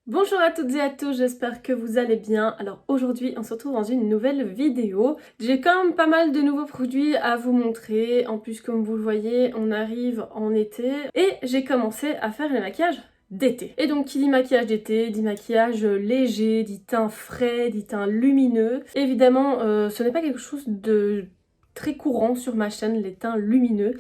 Bonjour à toutes et à tous, j'espère que vous allez bien. Alors aujourd'hui on se retrouve dans une nouvelle vidéo. J'ai quand même pas mal de nouveaux produits à vous montrer. En plus comme vous le voyez on arrive en été et j'ai commencé à faire le maquillage d'été. Et donc qui dit maquillage d'été, dit maquillage léger, dit teint frais, dit teint lumineux. Évidemment ce n'est pas quelque chose de très courant sur ma chaîne, les teints lumineux.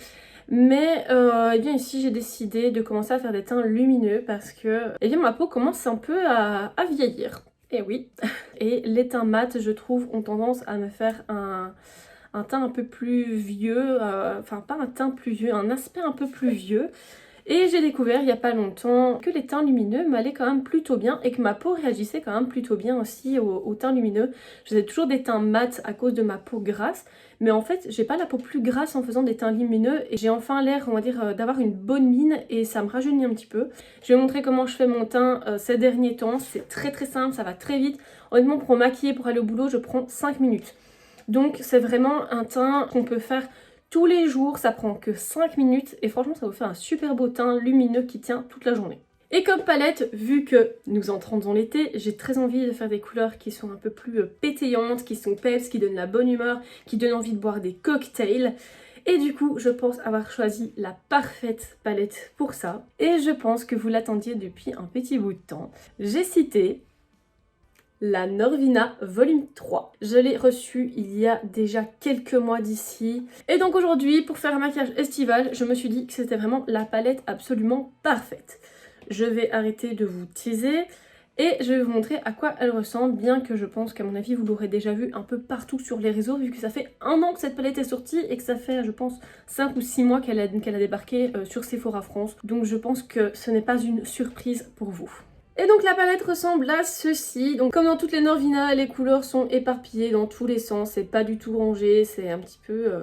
Mais eh bien ici j'ai décidé de commencer à faire des teints lumineux parce que eh bien, ma peau commence un peu à vieillir. Et oui. Et les teints mat je trouve ont tendance à me faire un teint un peu plus vieux, enfin pas un teint plus vieux, un aspect un peu plus vieux. Et j'ai découvert il n'y a pas longtemps que les teints lumineux m'allaient quand même plutôt bien et que ma peau réagissait quand même plutôt bien aussi aux teints lumineux. Je faisais toujours des teints mat à cause de ma peau grasse, mais en fait j'ai pas la peau plus grasse en faisant des teints lumineux et j'ai enfin l'air, on va dire, d'avoir une bonne mine et ça me rajeunit un petit peu. Je vais vous montrer comment je fais mon teint ces derniers temps. C'est très simple, ça va très vite. Honnêtement pour me maquiller, pour aller au boulot, je prends 5 minutes. Donc c'est vraiment un teint qu'on peut faire tous les jours, ça prend que 5 minutes et franchement ça vous fait un super beau teint lumineux qui tient toute la journée. Et comme palette, vu que nous entrons dans l'été, j'ai très envie de faire des couleurs qui sont un peu plus pétillantes, qui sont peps, qui donnent la bonne humeur, qui donnent envie de boire des cocktails. Et du coup, je pense avoir choisi la parfaite palette pour ça. Et je pense que vous l'attendiez depuis un petit bout de temps. J'ai cité la Norvina volume 3. Je l'ai reçue il y a déjà quelques mois d'ici. Et donc aujourd'hui, pour faire un maquillage estival, je me suis dit que c'était vraiment la palette absolument parfaite. Je vais arrêter de vous teaser et je vais vous montrer à quoi elle ressemble, bien que je pense qu'à mon avis vous l'aurez déjà vu un peu partout sur les réseaux, vu que ça fait un an que cette palette est sortie et que ça fait, je pense, 5 ou 6 mois qu'elle a débarqué sur Sephora France. Donc je pense que ce n'est pas une surprise pour vous. Et donc la palette ressemble à ceci. Donc comme dans toutes les Norvina, les couleurs sont éparpillées dans tous les sens, c'est pas du tout rangé, c'est un petit peu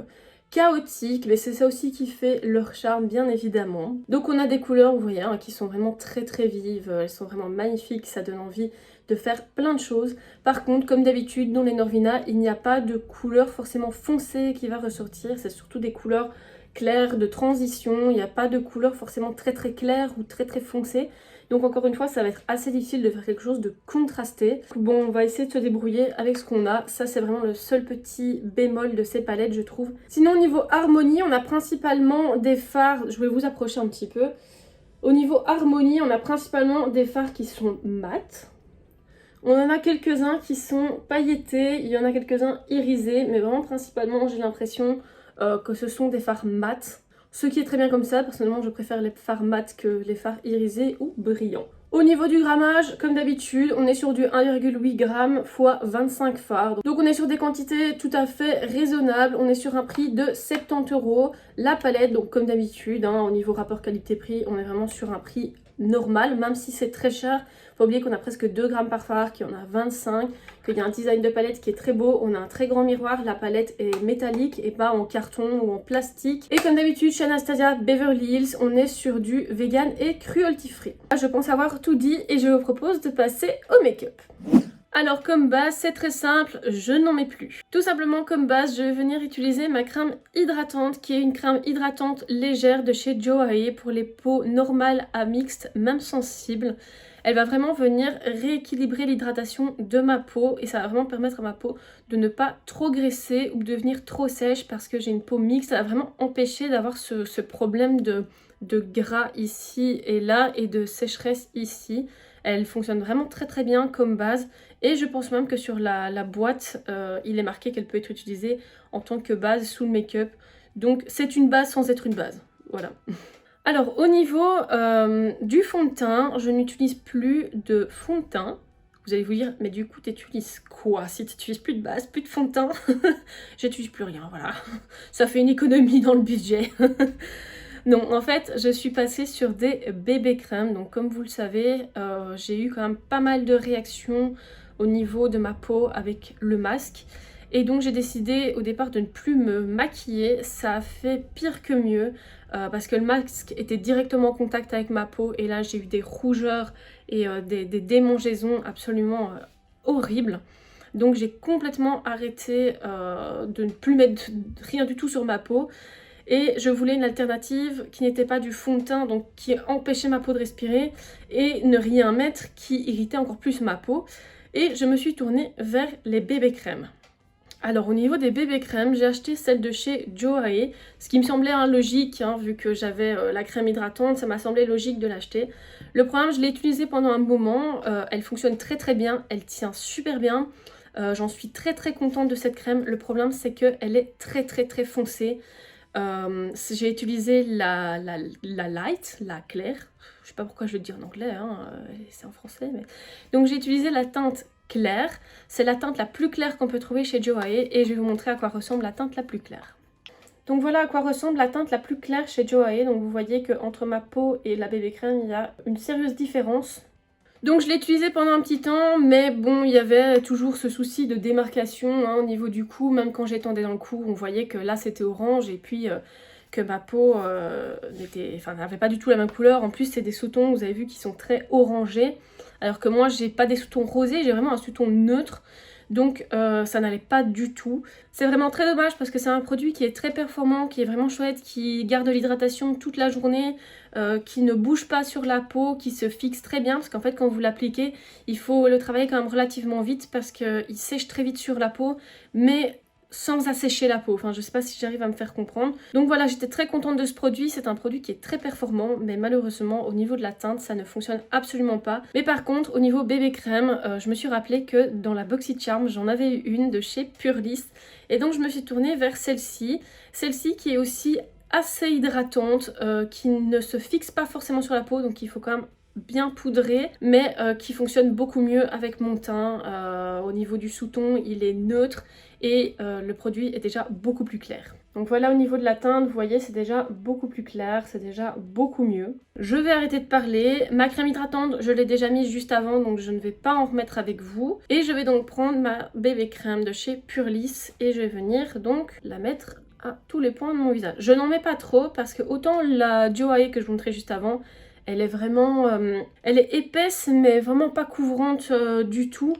chaotique, mais c'est ça aussi qui fait leur charme bien évidemment. Donc on a des couleurs, vous voyez, hein, qui sont vraiment très vives, elles sont vraiment magnifiques, ça donne envie de faire plein de choses. Par contre, comme d'habitude, dans les Norvina, il n'y a pas de couleur forcément foncée qui va ressortir, c'est surtout des couleurs claires de transition, il n'y a pas de couleur forcément très claire ou très foncée. Donc encore une fois, ça va être assez difficile de faire quelque chose de contrasté. Bon, on va essayer de se débrouiller avec ce qu'on a. Ça, c'est vraiment le seul petit bémol de ces palettes, je trouve. Sinon, au niveau harmonie, on a principalement des fards. Je vais vous approcher un petit peu. Au niveau harmonie, on a principalement des fards qui sont mat. On en a quelques-uns qui sont pailletés. Il y en a quelques-uns irisés. Mais vraiment, principalement, j'ai l'impression que ce sont des fards mat. Ce qui est très bien comme ça, personnellement je préfère les fards mat que les fards irisés ou brillants. Au niveau du grammage, comme d'habitude, on est sur du 1,8 g x 25 fards. Donc on est sur des quantités tout à fait raisonnables, on est sur un prix de 70 €. La palette, donc comme d'habitude, hein, au niveau rapport qualité-prix, on est vraiment sur un prix normal, même si c'est très cher. Faut oublier qu'on a presque 2 grammes par fard, qu'il y en a 25, qu'il y a un design de palette qui est très beau, on a un très grand miroir, la palette est métallique et pas en carton ou en plastique. Et comme d'habitude chez Anastasia Beverly Hills, on est sur du vegan et cruelty free. Je pense avoir tout dit et je vous propose de passer au make-up. Alors comme base, c'est très simple, je n'en mets plus. Tout simplement comme base, je vais venir utiliser ma crème hydratante qui est une crème hydratante légère de chez Joae pour les peaux normales à mixtes, même sensibles. Elle va vraiment venir rééquilibrer l'hydratation de ma peau et ça va vraiment permettre à ma peau de ne pas trop graisser ou de devenir trop sèche parce que j'ai une peau mixte. Ça va vraiment empêcher d'avoir ce problème de gras ici et là et de sécheresse ici. Elle fonctionne vraiment très bien comme base et je pense même que sur la boîte, il est marqué qu'elle peut être utilisée en tant que base sous le make-up. Donc c'est une base sans être une base, voilà. Alors au niveau du fond de teint, je n'utilise plus de fond de teint. Vous allez vous dire, mais du coup tu utilises quoi si tu n'utilises plus de base, plus de fond de teint? J'utilise plus rien, voilà. Ça fait une économie dans le budget. Non, en fait, je suis passée sur des bébés crèmes. Donc, comme vous le savez, j'ai eu quand même pas mal de réactions au niveau de ma peau avec le masque. Et donc, j'ai décidé au départ de ne plus me maquiller. Ça a fait pire que mieux parce que le masque était directement en contact avec ma peau. Et là, j'ai eu des rougeurs et des démangeaisons absolument horribles. Donc, j'ai complètement arrêté de ne plus mettre rien du tout sur ma peau. et je voulais une alternative qui n'était pas du fond de teint, donc qui empêchait ma peau de respirer, et ne rien mettre qui irritait encore plus ma peau. Et je me suis tournée vers les bébés crèmes. Alors au niveau des bébés crèmes, j'ai acheté celle de chez Joae, ce qui me semblait logique, vu que j'avais la crème hydratante, ça m'a semblé logique de l'acheter. Le problème, je l'ai utilisée pendant un moment, elle fonctionne très très bien, elle tient super bien, j'en suis très très contente de cette crème. Le problème, c'est qu'elle est très très très foncée. J'ai utilisé la light, la claire, je sais pas pourquoi je le dis en anglais, c'est en français, mais... Donc j'ai utilisé la teinte claire, c'est la teinte la plus claire qu'on peut trouver chez Joae et je vais vous montrer à quoi ressemble la teinte la plus claire. Donc voilà à quoi ressemble la teinte la plus claire chez Joae, donc vous voyez qu'entre ma peau et la bébé crème, il y a une sérieuse différence. Donc je l'ai utilisé pendant un petit temps, mais bon, il y avait toujours ce souci de démarcation au niveau du cou, même quand j'étendais dans le cou, on voyait que là c'était orange et puis que ma peau n'avait pas du tout la même couleur. En plus c'est des sous-tons, vous avez vu, qui sont très orangés, alors que moi j'ai pas des sous-tons rosés, j'ai vraiment un sous-ton neutre. Donc ça n'allait pas du tout. C'est vraiment très dommage parce que c'est un produit qui est très performant, qui est vraiment chouette, qui garde l'hydratation toute la journée, qui ne bouge pas sur la peau, qui se fixe très bien. Parce qu'en fait quand vous l'appliquez, il faut le travailler quand même relativement vite parce qu'il sèche très vite sur la peau. Mais sans assécher la peau, enfin je sais pas si j'arrive à me faire comprendre. Donc voilà, j'étais très contente de ce produit, c'est un produit qui est très performant, mais malheureusement au niveau de la teinte ça ne fonctionne absolument pas. Mais par contre au niveau bébé crème, je me suis rappelé que dans la BoxyCharm j'en avais eu une de chez Purlist, et donc je me suis tournée vers celle-ci qui est aussi assez hydratante, qui ne se fixe pas forcément sur la peau, donc il faut quand même bien poudré, mais qui fonctionne beaucoup mieux avec mon teint. Au niveau du sous-ton, il est neutre et le produit est déjà beaucoup plus clair. Donc voilà, au niveau de la teinte, vous voyez, c'est déjà beaucoup plus clair, c'est déjà beaucoup mieux. Je vais arrêter de parler. Ma crème hydratante, je l'ai déjà mise juste avant, donc je ne vais pas en remettre avec vous. Et je vais donc prendre ma bébé crème de chez Purlist et je vais venir donc la mettre à tous les points de mon visage. Je n'en mets pas trop parce que autant la Joae que je vous montrais juste avant, elle est vraiment... elle est épaisse mais vraiment pas couvrante du tout.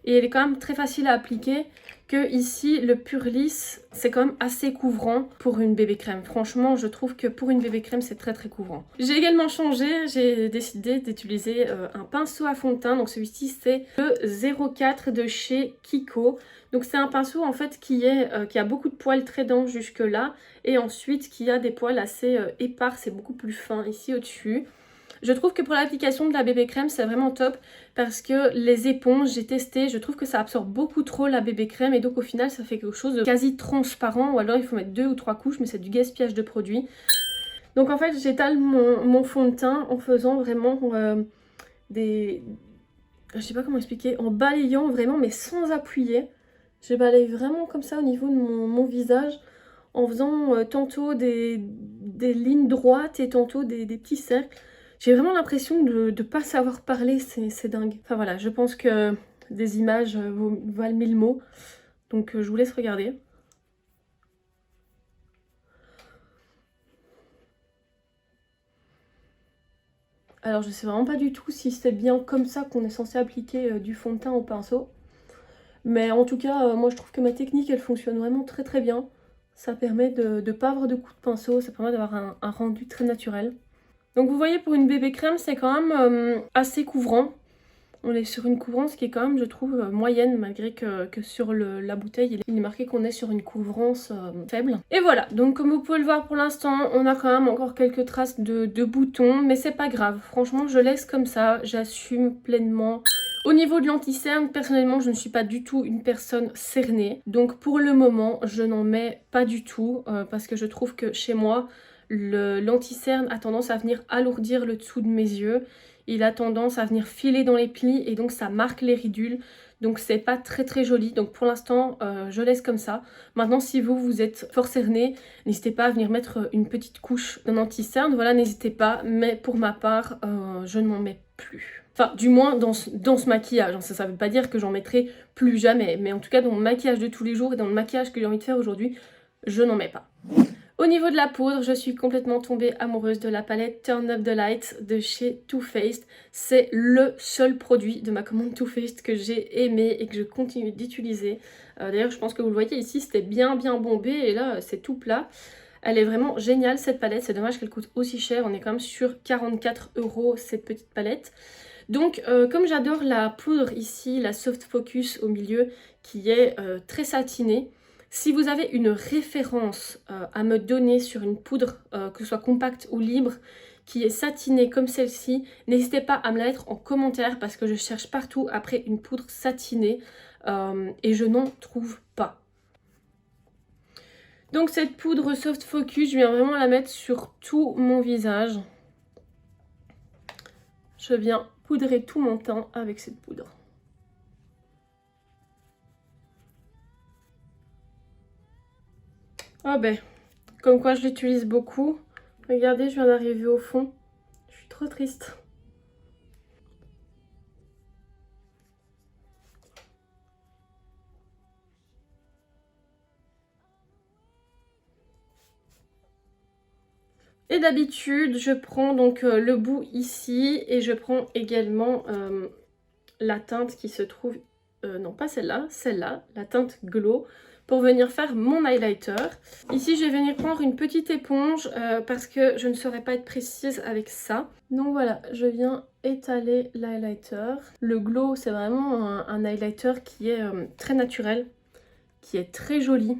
Et elle est quand même très facile à appliquer. Que ici, le Purlist, c'est quand même assez couvrant pour une bébé crème. Franchement, je trouve que pour une bébé crème, c'est très très couvrant. J'ai également changé, j'ai décidé d'utiliser un pinceau à fond de teint. Donc celui-ci, c'est le 04 de chez Kiko. Donc c'est un pinceau en fait qui a beaucoup de poils très denses jusque là. Et ensuite qui a des poils assez épars, c'est beaucoup plus fin ici au-dessus. Je trouve que pour l'application de la bébé crème, c'est vraiment top parce que les éponges, j'ai testé, je trouve que ça absorbe beaucoup trop la bébé crème et donc au final ça fait quelque chose de quasi transparent, ou alors il faut mettre 2 ou 3 couches, mais c'est du gaspillage de produit. Donc en fait j'étale mon fond de teint en faisant vraiment je sais pas comment expliquer, en balayant vraiment mais sans appuyer. Je balaye vraiment comme ça au niveau de mon visage en faisant tantôt des lignes droites et tantôt des petits cercles. J'ai vraiment l'impression de ne pas savoir parler, c'est dingue. Enfin voilà, je pense que des images valent 1000 mots. Donc je vous laisse regarder. Alors je sais vraiment pas du tout si c'est bien comme ça qu'on est censé appliquer du fond de teint au pinceau. Mais en tout cas, moi je trouve que ma technique elle fonctionne vraiment très très bien. Ça permet de ne pas avoir de coups de pinceau, ça permet d'avoir un rendu très naturel. Donc vous voyez, pour une bébé crème, c'est quand même assez couvrant. On est sur une couvrance qui est quand même, je trouve, moyenne, malgré que sur la bouteille, il est marqué qu'on est sur une couvrance faible. Et voilà, donc comme vous pouvez le voir pour l'instant, on a quand même encore quelques traces de boutons, mais c'est pas grave. Franchement, je laisse comme ça, j'assume pleinement. Au niveau de l'anti-cerne, personnellement, je ne suis pas du tout une personne cernée. Donc pour le moment, je n'en mets pas du tout, parce que je trouve que chez moi, l'anti-cerne a tendance à venir alourdir le dessous de mes yeux. Il a tendance à venir filer dans les plis et donc ça marque les ridules. Donc c'est pas très très joli. Donc pour l'instant, je laisse comme ça. Maintenant, si vous êtes fort cerné, n'hésitez pas à venir mettre une petite couche d'un anti-cerne. Voilà, n'hésitez pas. Mais pour ma part, je ne m'en mets plus. Enfin, du moins dans ce maquillage. Ça veut pas dire que j'en mettrai plus jamais. Mais en tout cas, dans mon maquillage de tous les jours et dans le maquillage que j'ai envie de faire aujourd'hui, je n'en mets pas. Au niveau de la poudre, je suis complètement tombée amoureuse de la palette Turn Up the Light de chez Too Faced. C'est le seul produit de ma commande Too Faced que j'ai aimé et que je continue d'utiliser. D'ailleurs, je pense que vous le voyez ici, c'était bien bombé et là, c'est tout plat. Elle est vraiment géniale cette palette, c'est dommage qu'elle coûte aussi cher, on est quand même sur 44 € cette petite palette. Donc comme j'adore la poudre ici, la Soft Focus au milieu qui est très satinée, si vous avez une référence à me donner sur une poudre, que ce soit compacte ou libre, qui est satinée comme celle-ci, n'hésitez pas à me la mettre en commentaire parce que je cherche partout après une poudre satinée et je n'en trouve pas. Donc cette poudre Soft Focus, je viens vraiment la mettre sur tout mon visage. Je viens poudrer tout mon teint avec cette poudre. Oh ben, comme quoi je l'utilise beaucoup. Regardez, je viens d'arriver au fond. Je suis trop triste. Et d'habitude, je prends donc le bout ici et je prends également la teinte qui se trouve, non pas celle-là, la teinte Glow, pour venir faire mon highlighter. Ici, je vais venir prendre une petite éponge parce que je ne saurais pas être précise avec ça. Donc voilà, je viens étaler l'highlighter. Le Glow, c'est vraiment un highlighter qui est très naturel, qui est très joli.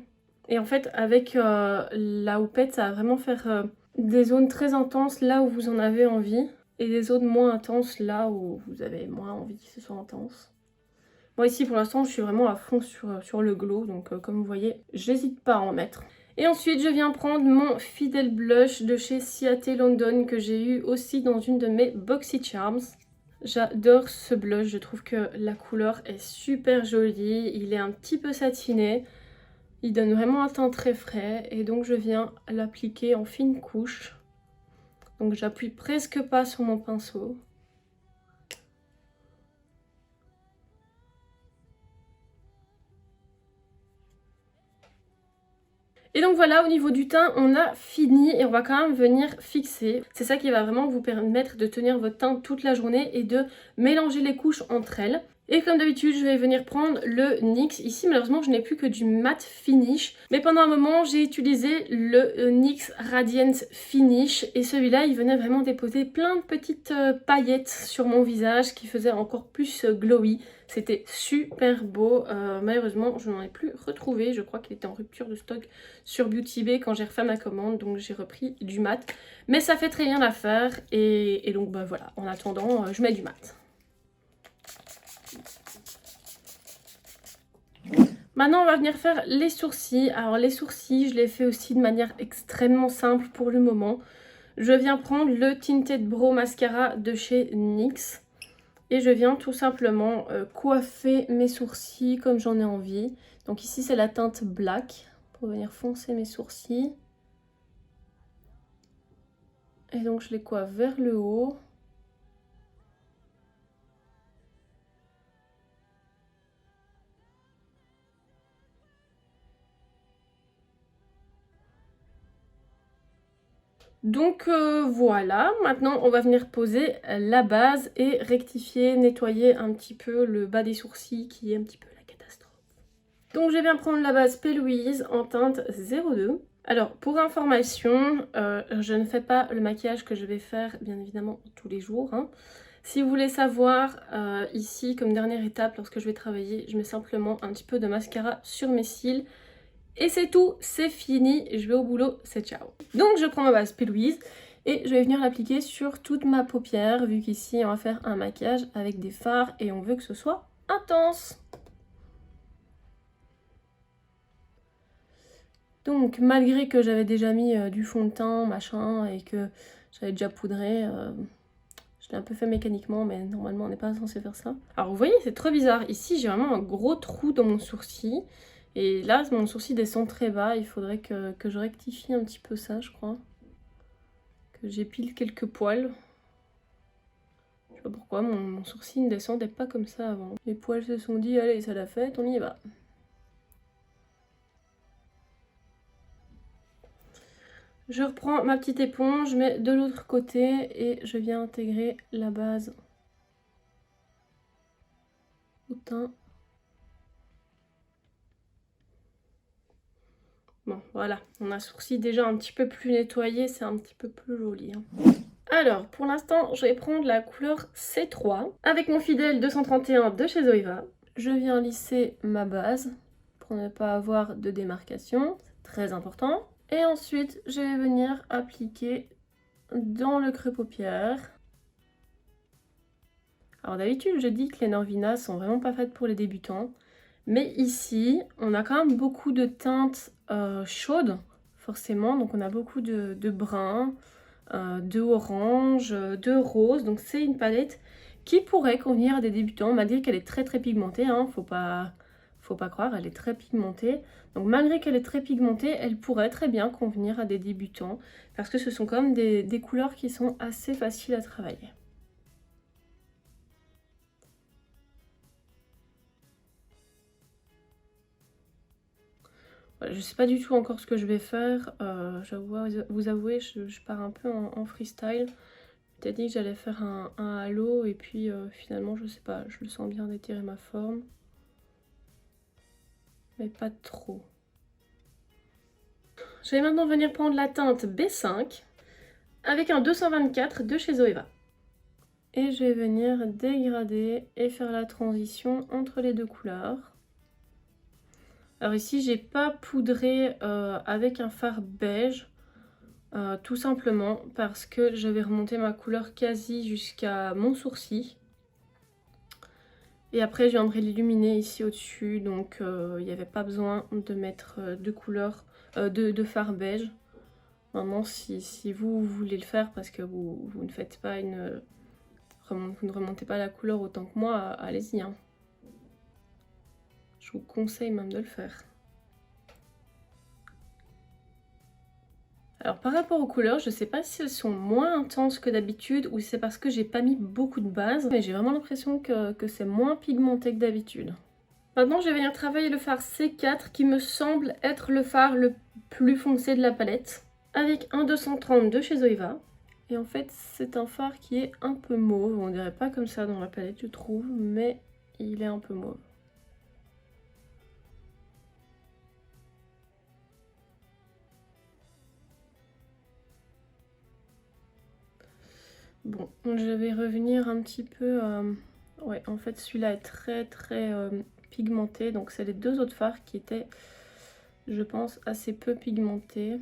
Et en fait, avec la houppette, ça va vraiment faire des zones très intenses là où vous en avez envie. Et des zones moins intenses là où vous avez moins envie que ce soit intense. Moi ici pour l'instant je suis vraiment à fond sur le glow, donc comme vous voyez j'hésite pas à en mettre. Et ensuite je viens prendre mon Fidèle Blush de chez Ciate London que j'ai eu aussi dans une de mes Boxy Charms. J'adore ce blush, je trouve que la couleur est super jolie, il est un petit peu satiné. Il donne vraiment un teint très frais et donc je viens l'appliquer en fine couche. Donc j'appuie presque pas sur mon pinceau. Et donc voilà, au niveau du teint, on a fini et on va quand même venir fixer. C'est ça qui va vraiment vous permettre de tenir votre teint toute la journée et de mélanger les couches entre elles. Et comme d'habitude, je vais venir prendre le NYX. Ici, malheureusement, je n'ai plus que du matte finish. Mais pendant un moment, j'ai utilisé le NYX Radiant Finish. Et celui-là, il venait vraiment déposer plein de petites paillettes sur mon visage qui faisaient encore plus glowy. C'était super beau. Malheureusement, je n'en ai plus retrouvé. Je crois qu'il était en rupture de stock sur Beauty Bay quand j'ai refait ma commande. Donc j'ai repris du mat. Mais ça fait très bien l'affaire. Et donc bah, voilà, en attendant, je mets du mat. Maintenant, on va venir faire les sourcils. Alors les sourcils, je les fais aussi de manière extrêmement simple pour le moment. Je viens prendre le Tinted Brow Mascara de chez NYX. Et je viens tout simplement coiffer mes sourcils comme j'en ai envie. Donc ici, c'est la teinte Black pour venir foncer mes sourcils. Et donc, je les coiffe vers le haut. Donc voilà, maintenant on va venir poser la base et rectifier, nettoyer un petit peu le bas des sourcils qui est un petit peu la catastrophe. Donc je vais bien prendre la base P. Louise en teinte 02. Alors pour information, je ne fais pas le maquillage que je vais faire bien évidemment tous les jours. Hein. Si vous voulez savoir, ici comme dernière étape lorsque je vais travailler, je mets simplement un petit peu de mascara sur mes cils. Et c'est tout, c'est fini, je vais au boulot, c'est ciao. Donc je prends ma base P. Louise et je vais venir l'appliquer sur toute ma paupière, vu qu'ici on va faire un maquillage avec des fards et on veut que ce soit intense. Donc malgré que j'avais déjà mis du fond de teint, machin, et que j'avais déjà poudré, je l'ai un peu fait mécaniquement, mais normalement on n'est pas censé faire ça. Alors vous voyez, c'est trop bizarre, ici j'ai vraiment un gros trou dans mon sourcil. Et là, mon sourcil descend très bas, il faudrait que je rectifie un petit peu ça, je crois. Que j'épile quelques poils. Je sais pas pourquoi, mon sourcil ne descendait pas comme ça avant. Les poils se sont dit, allez, ça l'a fait, on y va. Je reprends ma petite éponge, je mets de l'autre côté et je viens intégrer la base au teint. Bon, Voilà, on a un sourcil déjà un petit peu plus nettoyé, c'est un petit peu plus joli. Hein. Alors, pour l'instant, je vais prendre la couleur C3 avec mon fidèle 231 de chez Zoeva. Je viens lisser ma base pour ne pas avoir de démarcation, c'est très important. Et ensuite, je vais venir appliquer dans le creux paupière. Alors d'habitude, je dis que les Norvina sont vraiment pas faites pour les débutants. Mais ici, on a quand même beaucoup de teintes chaudes, forcément. Donc on a beaucoup de brun, de orange, de rose. Donc c'est une palette qui pourrait convenir à des débutants. On m'a dit qu'elle est très très pigmentée, hein. Faut pas croire, elle est très pigmentée. Donc malgré qu'elle est très pigmentée, elle pourrait très bien convenir à des débutants. Parce que ce sont quand même des couleurs qui sont assez faciles à travailler. Je sais pas du tout encore ce que je vais faire, je dois vous avouer, je pars un peu en freestyle. Je t'ai dit que j'allais faire un halo et puis finalement je sais pas, je le sens bien d'étirer ma forme. Mais pas trop. Je vais maintenant venir prendre la teinte B5 avec un 224 de chez Zoeva. Et je vais venir dégrader et faire la transition entre les deux couleurs. Alors ici, j'ai pas poudré avec un fard beige, tout simplement parce que je vais remonter ma couleur quasi jusqu'à mon sourcil. Et après, je viendrai l'illuminer ici au-dessus, donc il n'y avait pas besoin de mettre de couleur, de fard beige. Maintenant, si vous voulez le faire parce que vous ne faites pas vous ne remontez pas la couleur autant que moi, allez-y. Hein. Je vous conseille même de le faire. Alors par rapport aux couleurs, je sais pas si elles sont moins intenses que d'habitude ou si c'est parce que j'ai pas mis beaucoup de base, mais j'ai vraiment l'impression que c'est moins pigmenté que d'habitude. Maintenant je vais venir travailler le fard C4 qui me semble être le fard le plus foncé de la palette, avec un 230 de chez Zoeva. Et en fait c'est un fard qui est un peu mauve, on dirait pas comme ça dans la palette je trouve, mais il est un peu mauve. Bon, je vais revenir un petit peu... Ouais, en fait, celui-là est très très pigmenté. Donc, c'est les deux autres fards qui étaient, je pense, assez peu pigmentés.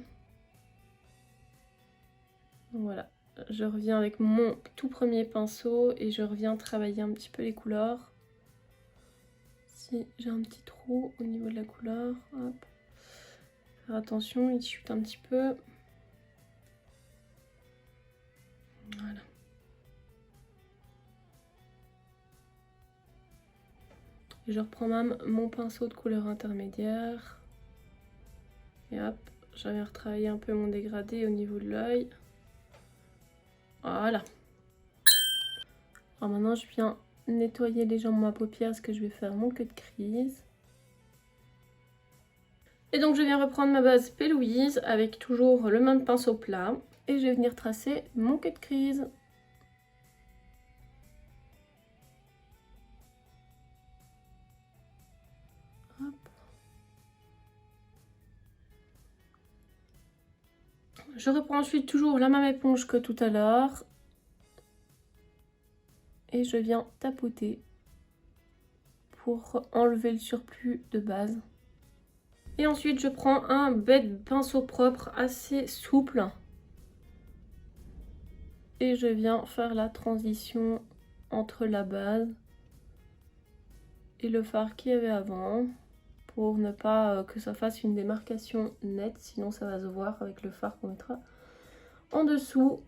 Voilà. Je reviens avec mon tout premier pinceau et je reviens travailler un petit peu les couleurs. Si j'ai un petit trou au niveau de la couleur, hop. Faire attention, il chute un petit peu. Voilà. Et je reprends même mon pinceau de couleur intermédiaire. Et hop, je viens retravailler un peu mon dégradé au niveau de l'œil. Voilà. Alors maintenant, je viens nettoyer légèrement ma paupière parce que je vais faire mon cut crease. Et donc, je viens reprendre ma base P. Louise avec toujours le même pinceau plat. Et je vais venir tracer mon cut crease. Je reprends ensuite toujours la même éponge que tout à l'heure. Et je viens tapoter pour enlever le surplus de base. Et ensuite, je prends un bête pinceau propre assez souple. Et je viens faire la transition entre la base et le fard qu'il y avait avant. Pour ne pas que ça fasse une démarcation nette, sinon ça va se voir avec le fard qu'on mettra en dessous.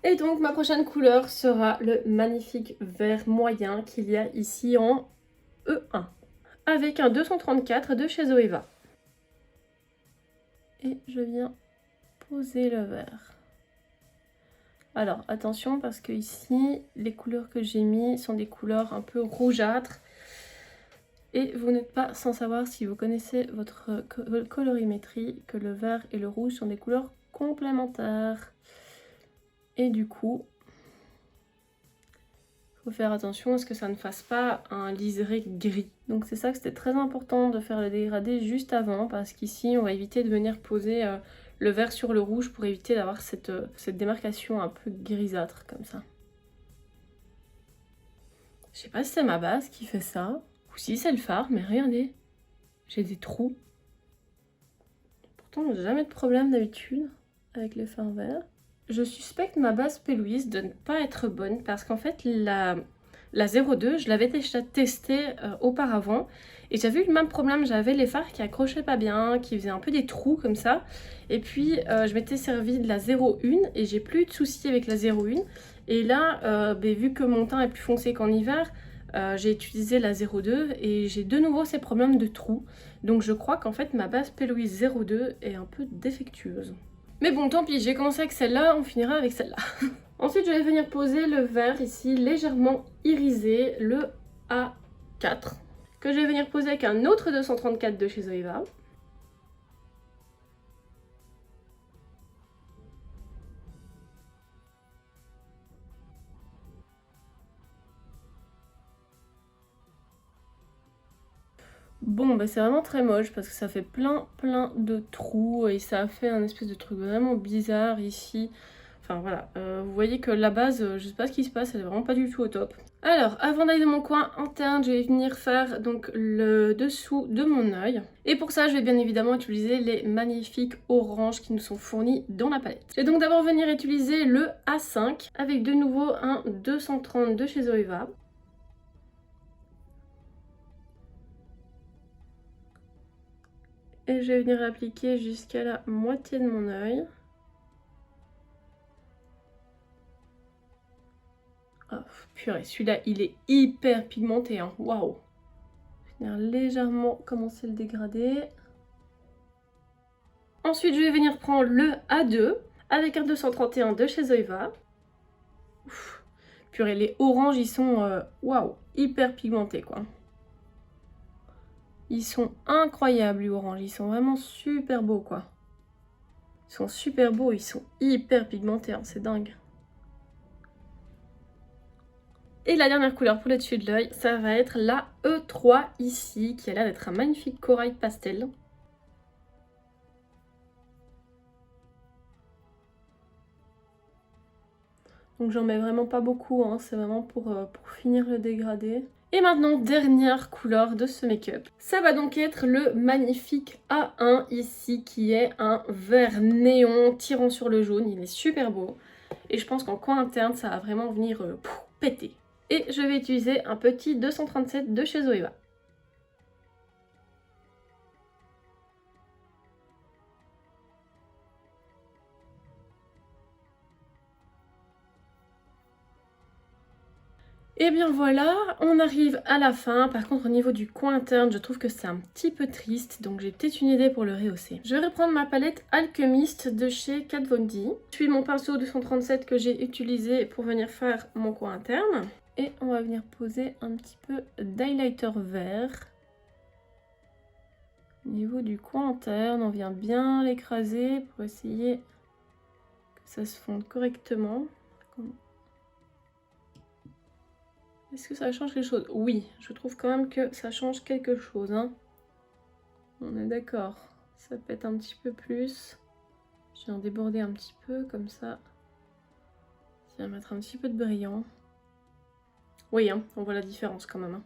Et donc ma prochaine couleur sera le magnifique vert moyen qu'il y a ici en E1 avec un 234 de chez Zoeva. Et je viens poser le vert. Alors attention parce que ici les couleurs que j'ai mis sont des couleurs un peu rougeâtres. Et vous n'êtes pas sans savoir, si vous connaissez votre colorimétrie, que le vert et le rouge sont des couleurs complémentaires. Et du coup, Faut faire attention à ce que ça ne fasse pas un liseré gris. Donc c'est ça que c'était très important de faire le dégradé juste avant, parce qu'ici on va éviter de venir poser le vert sur le rouge pour éviter d'avoir cette démarcation un peu grisâtre comme ça. Je sais pas si c'est ma base qui fait ça, ou si c'est le fard, mais regardez, j'ai des trous. Pourtant j'ai jamais de problème d'habitude avec les fards verts. Je suspecte ma base P. Louise de ne pas être bonne parce qu'en fait la 02 je l'avais déjà testée auparavant et j'avais eu le même problème, j'avais les fards qui accrochaient pas bien, qui faisaient un peu des trous comme ça, et puis je m'étais servi de la 01 et j'ai plus eu de soucis avec la 01, et là vu que mon teint est plus foncé qu'en hiver, j'ai utilisé la 02 et j'ai de nouveau ces problèmes de trous, donc je crois qu'en fait ma base P. Louise 02 est un peu défectueuse. Mais bon, tant pis, j'ai commencé avec celle-là, on finira avec celle-là. Ensuite, je vais venir poser le vert ici, légèrement irisé, le A4, que je vais venir poser avec un autre 234 de chez Zoeva. Bon, bah c'est vraiment très moche parce que ça fait plein de trous et ça a fait un espèce de truc vraiment bizarre ici. Enfin voilà, vous voyez que la base, je sais pas ce qui se passe, elle est vraiment pas du tout au top. Alors, avant d'aller dans mon coin interne, je vais venir faire donc le dessous de mon œil. Et pour ça, je vais bien évidemment utiliser les magnifiques oranges qui nous sont fournis dans la palette. Je vais donc d'abord venir utiliser le A5 avec de nouveau un 230 de chez Zoeva. Et je vais venir appliquer jusqu'à la moitié de mon œil. Oh, purée, celui-là, il est hyper pigmenté, hein. Waouh! Je vais venir légèrement commencer le dégradé. Ensuite, je vais venir prendre le A2 avec un 231 de chez Zoeva. Ouf. Purée, les oranges, ils sont waouh, hyper pigmentés, quoi. Ils sont incroyables, les oranges. Ils sont vraiment super beaux, quoi. Ils sont super beaux, ils sont hyper pigmentés, hein, c'est dingue. Et la dernière couleur pour le dessus de l'œil, ça va être la E3 ici, qui a l'air d'être un magnifique corail pastel. Donc j'en mets vraiment pas beaucoup, hein, c'est vraiment pour finir le dégradé. Et maintenant, dernière couleur de ce make-up. Ça va donc être le magnifique A1 ici, qui est un vert néon tirant sur le jaune. Il est super beau. Et je pense qu'en coin interne, ça va vraiment venir péter. Et je vais utiliser un petit 237 de chez Zoeva. Et bien voilà, on arrive à la fin. Par contre, au niveau du coin interne, je trouve que c'est un petit peu triste, donc j'ai peut-être une idée pour le rehausser. Je vais reprendre ma palette Alchemist de chez Kat Von D. Je suis mon pinceau 237 que j'ai utilisé pour venir faire mon coin interne. Et on va venir poser un petit peu d'highlighter vert. Au niveau du coin interne, on vient bien l'écraser pour essayer que ça se fonde correctement. Est-ce que ça change quelque chose? Oui, je trouve quand même que ça change quelque chose, hein. On est d'accord. Ça pète un petit peu plus. Je viens déborder un petit peu comme ça. Je viens mettre un petit peu de brillant. Oui, hein, on voit la différence quand même, hein.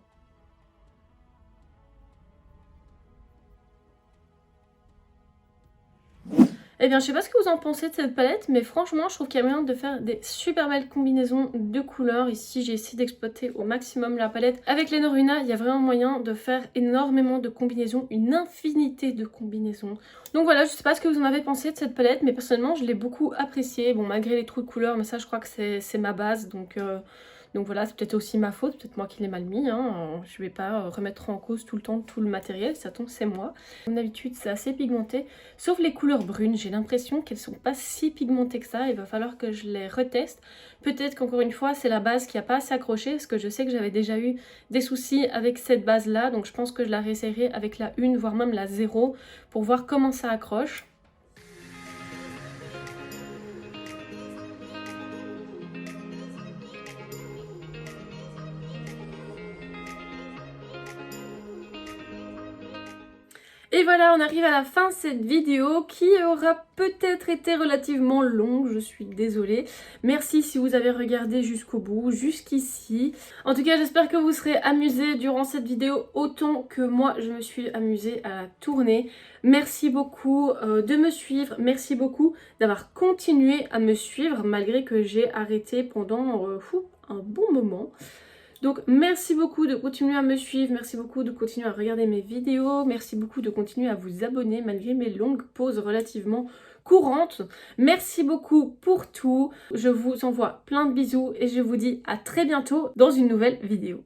Eh bien, je sais pas ce que vous en pensez de cette palette, mais franchement, je trouve qu'il y a moyen de faire des super belles combinaisons de couleurs. Ici, j'ai essayé d'exploiter au maximum la palette. Avec les Noruna, il y a vraiment moyen de faire énormément de combinaisons, une infinité de combinaisons. Donc voilà, je sais pas ce que vous en avez pensé de cette palette, mais personnellement, je l'ai beaucoup appréciée. Bon, malgré les trous de couleurs, mais ça, je crois que c'est ma base, donc voilà, c'est peut-être aussi ma faute, peut-être moi qui l'ai mal mis, hein. Je vais pas remettre en cause tout le temps tout le matériel, ça tombe c'est moi. Comme d'habitude, c'est assez pigmenté, sauf les couleurs brunes, j'ai l'impression qu'elles sont pas si pigmentées que ça, il va falloir que je les reteste. Peut-être qu'encore une fois, c'est la base qui a pas assez accroché, parce que je sais que j'avais déjà eu des soucis avec cette base-là, donc je pense que je la réessayerai avec la 1, voire même la 0, pour voir comment ça accroche. Et voilà, on arrive à la fin de cette vidéo qui aura peut-être été relativement longue, je suis désolée. Merci si vous avez regardé jusqu'au bout, jusqu'ici. En tout cas, j'espère que vous serez amusés durant cette vidéo autant que moi je me suis amusée à la tourner. Merci beaucoup de me suivre, merci beaucoup d'avoir continué à me suivre malgré que j'ai arrêté pendant un bon moment. Donc merci beaucoup de continuer à me suivre, merci beaucoup de continuer à regarder mes vidéos, merci beaucoup de continuer à vous abonner malgré mes longues pauses relativement courantes. Merci beaucoup pour tout, je vous envoie plein de bisous et je vous dis à très bientôt dans une nouvelle vidéo.